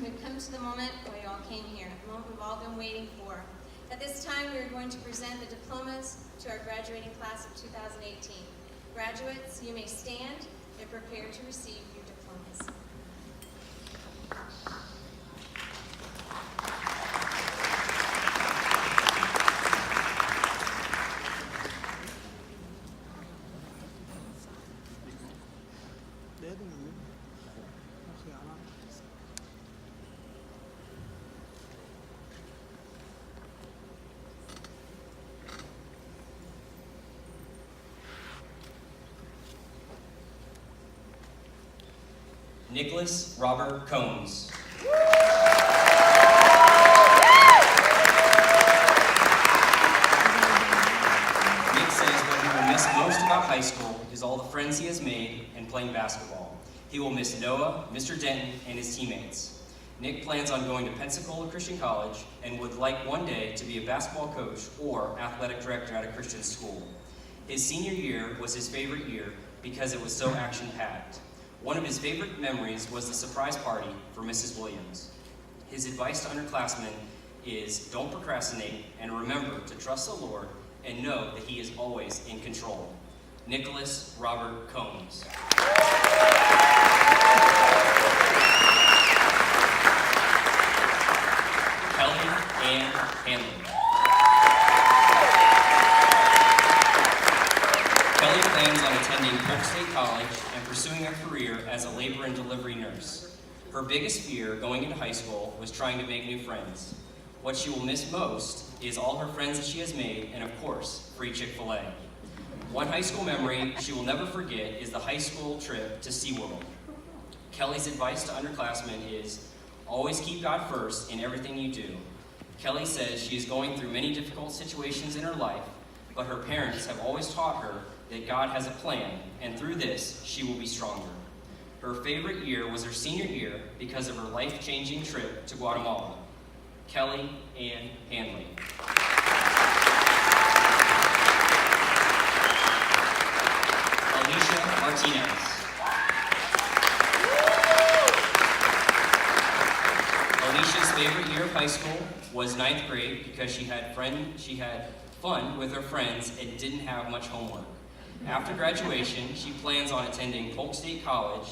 we've come to the moment where you all came here, the moment we've all been waiting for. At this time, we are going to present the diplomas to our graduating class of 2018. Graduates, you may stand and prepare to receive your diplomas. Nicholas Robert Combs. Nick says what he will miss most about high school is all the friends he has made and playing basketball. He will miss Noah, Mr. Denton, and his teammates. Nick plans on going to Pensacola Christian College and would like one day to be a basketball coach or athletic director at a Christian school. His senior year was his favorite year because it was so action-packed. One of his favorite memories was the surprise party for Mrs. Williams. His advice to underclassmen is don't procrastinate and remember to trust the Lord and know that He is always in control. Nicholas Robert Combs. Kelly Ann Hanley. Kelly plans on attending Polk State College and pursuing a career as a labor and delivery nurse. Her biggest fear going into high school was trying to make new friends. What she will miss most is all her friends that she has made and, of course, free Chick-fil-A. One high school memory she will never forget is the high school trip to SeaWorld. Kelly's advice to underclassmen is always keep God first in everything you do. Kelly says she is going through many difficult situations in her life, but her parents have always taught her that God has a plan, and through this, she will be stronger. Her favorite year was her senior year because of her life-changing trip to Guatemala. Kelly Ann Hanley. Alicia Martinez. Alicia's favorite year of high school was 9th grade because she had fun with her friends and didn't have much homework. After graduation, she plans on attending Polk State College.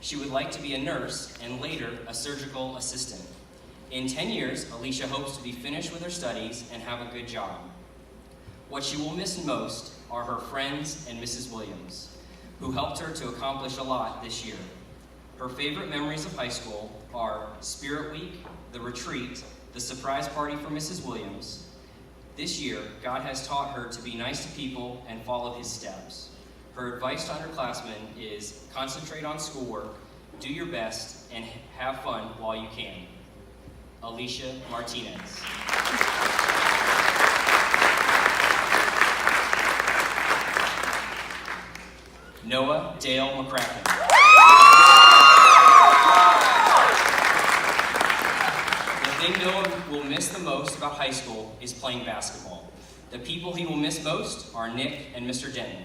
She would like to be a nurse and later a surgical assistant. In 10 years, Alicia hopes to be finished with her studies and have a good job. What she will miss most are her friends and Mrs. Williams, who helped her to accomplish a lot this year. Her favorite memories of high school are Spirit Week, the retreat, the surprise party for Mrs. Williams. This year, God has taught her to be nice to people and follow His steps. Her advice to underclassmen is concentrate on schoolwork, do your best, and have fun while you can. Alicia Martinez. Noah Dale McCracken. The thing Noah will miss the most about high school is playing basketball. The people he will miss most are Nick and Mr. Denton.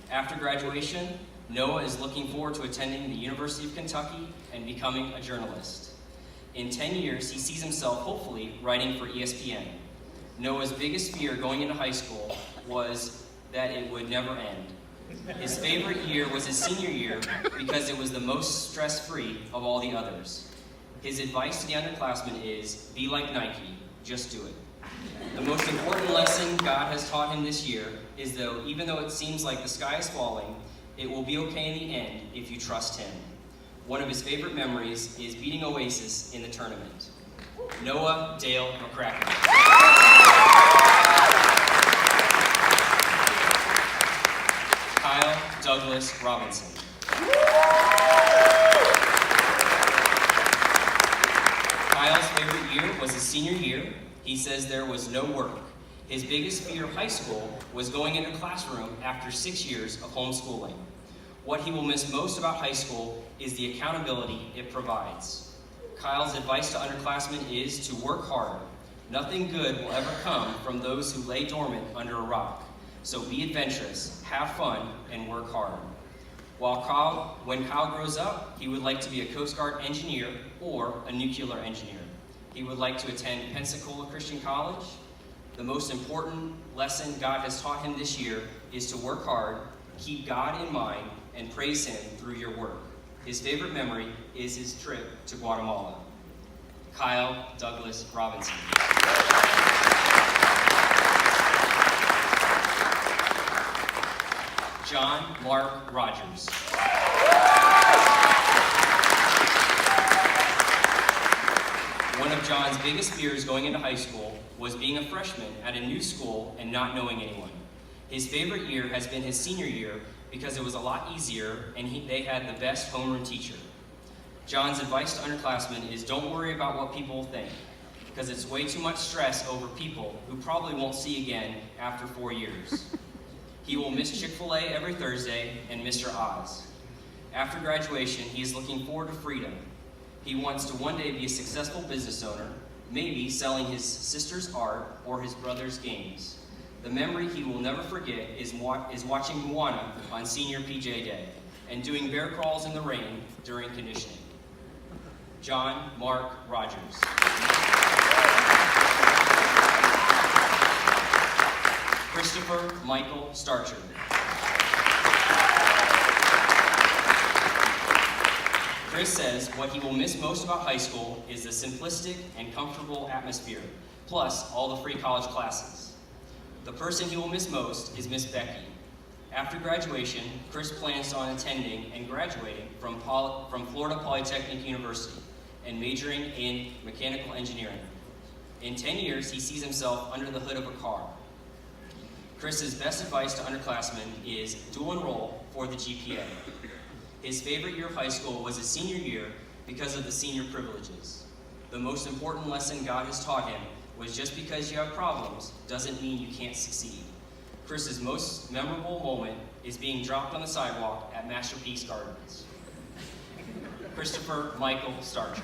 After graduation, Noah is looking forward to attending the University of Kentucky and becoming a journalist. In 10 years, he sees himself, hopefully, writing for ESPN. Noah's biggest fear going into high school was that it would never end. His favorite year was his senior year because it was the most stress-free of all the others. His advice to the underclassmen is, be like Nike, just do it. The most important lesson God has taught him this year is that even though it seems like the sky is falling, it will be okay in the end if you trust Him. One of his favorite memories is beating Oasis in the tournament. Noah Dale McCracken. Kyle Douglas Robinson. Kyle's favorite year was his senior year. He says there was no work. His biggest fear of high school was going into a classroom after 6 years of homeschooling. What he will miss most about high school is the accountability it provides. Kyle's advice to underclassmen is to work hard. Nothing good will ever come from those who lay dormant under a rock. So be adventurous, have fun, and work hard. When Kyle grows up, he would like to be a Coast Guard engineer or a nuclear engineer. He would like to attend Pensacola Christian College. The most important lesson God has taught him this year is to work hard, keep God in mind, and praise Him through your work. His favorite memory is his trip to Guatemala. Kyle Douglas Robinson. John Mark Rogers. One of John's biggest fears going into high school was being a freshman at a new school and not knowing anyone. His favorite year has been his senior year because it was a lot easier and they had the best homeroom teacher. John's advice to underclassmen is don't worry about what people think, because it's way too much stress over people who probably won't see again after 4 years. He will miss Chick-fil-A every Thursday and Mr. Oz. After graduation, he is looking forward to freedom. He wants to one day be a successful business owner, maybe selling his sister's art or his brother's games. The memory he will never forget is watching Moana on Senior PJ Day and doing bear crawls in the rain during conditioning. John Mark Rogers. Christopher Michael Starcher. Chris says what he will miss most about high school is the simplistic and comfortable atmosphere, plus all the free college classes. The person he will miss most is Miss Becky. After graduation, Chris plans on attending and graduating from Florida Polytechnic University and majoring in mechanical engineering. In 10 years, he sees himself under the hood of a car. Chris's best advice to underclassmen is dual enroll for the GPA. His favorite year of high school was his senior year because of the senior privileges. The most important lesson God has taught him was just because you have problems doesn't mean you can't succeed. Chris's most memorable moment is being dropped on the sidewalk at Masterpiece Gardens. Christopher Michael Starcher.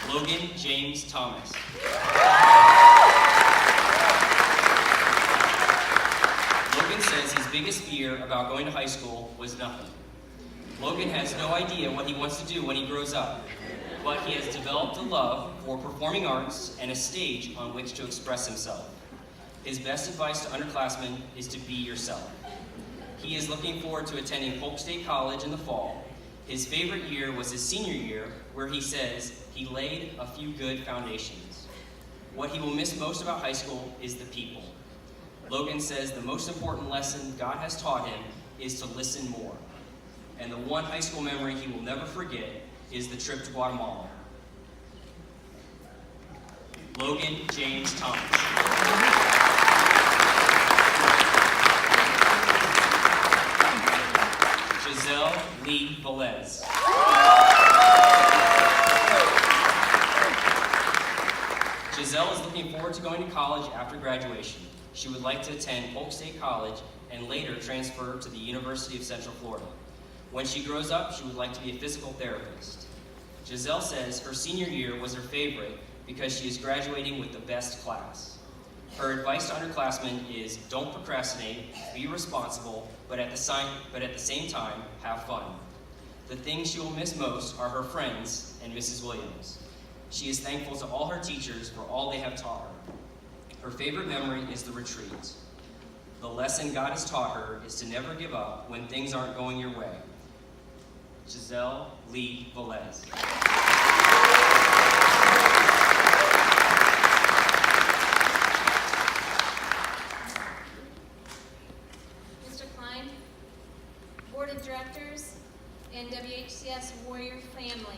Logan James Thomas. Logan says his biggest fear about going to high school was nothing. Logan has no idea what he wants to do when he grows up, but he has developed a love for performing arts and a stage on which to express himself. His best advice to underclassmen is to be yourself. He is looking forward to attending Polk State College in the fall. His favorite year was his senior year, where he says he laid a few good foundations. What he will miss most about high school is the people. Logan says the most important lesson God has taught him is to listen more. And the one high school memory he will never forget is the trip to Guatemala. Logan James Thomas. Giselle Lee Velez. Giselle is looking forward to going to college after graduation. She would like to attend Polk State College and later transfer to the University of Central Florida. When she grows up, she would like to be a physical therapist. Giselle says her senior year was her favorite because she is graduating with the best class. Her advice to underclassmen is don't procrastinate, be responsible, but at the same time, have fun. The things she will miss most are her friends and Mrs. Williams. She is thankful to all her teachers for all they have taught her. Her favorite memory is the retreat. The lesson God has taught her is to never give up when things aren't going your way. Giselle Lee Velez. Mr. Klein, Board of Directors, and WHCS Warrior family,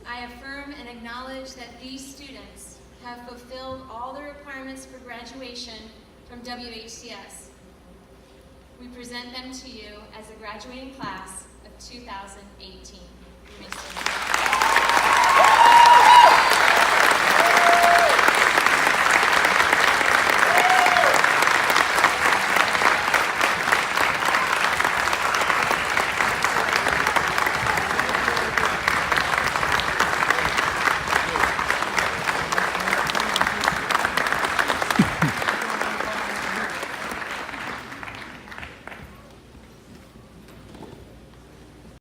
I affirm and acknowledge that these students have fulfilled all the requirements for graduation from WHCS. We present them to you as the graduating class of 2018. You may stand.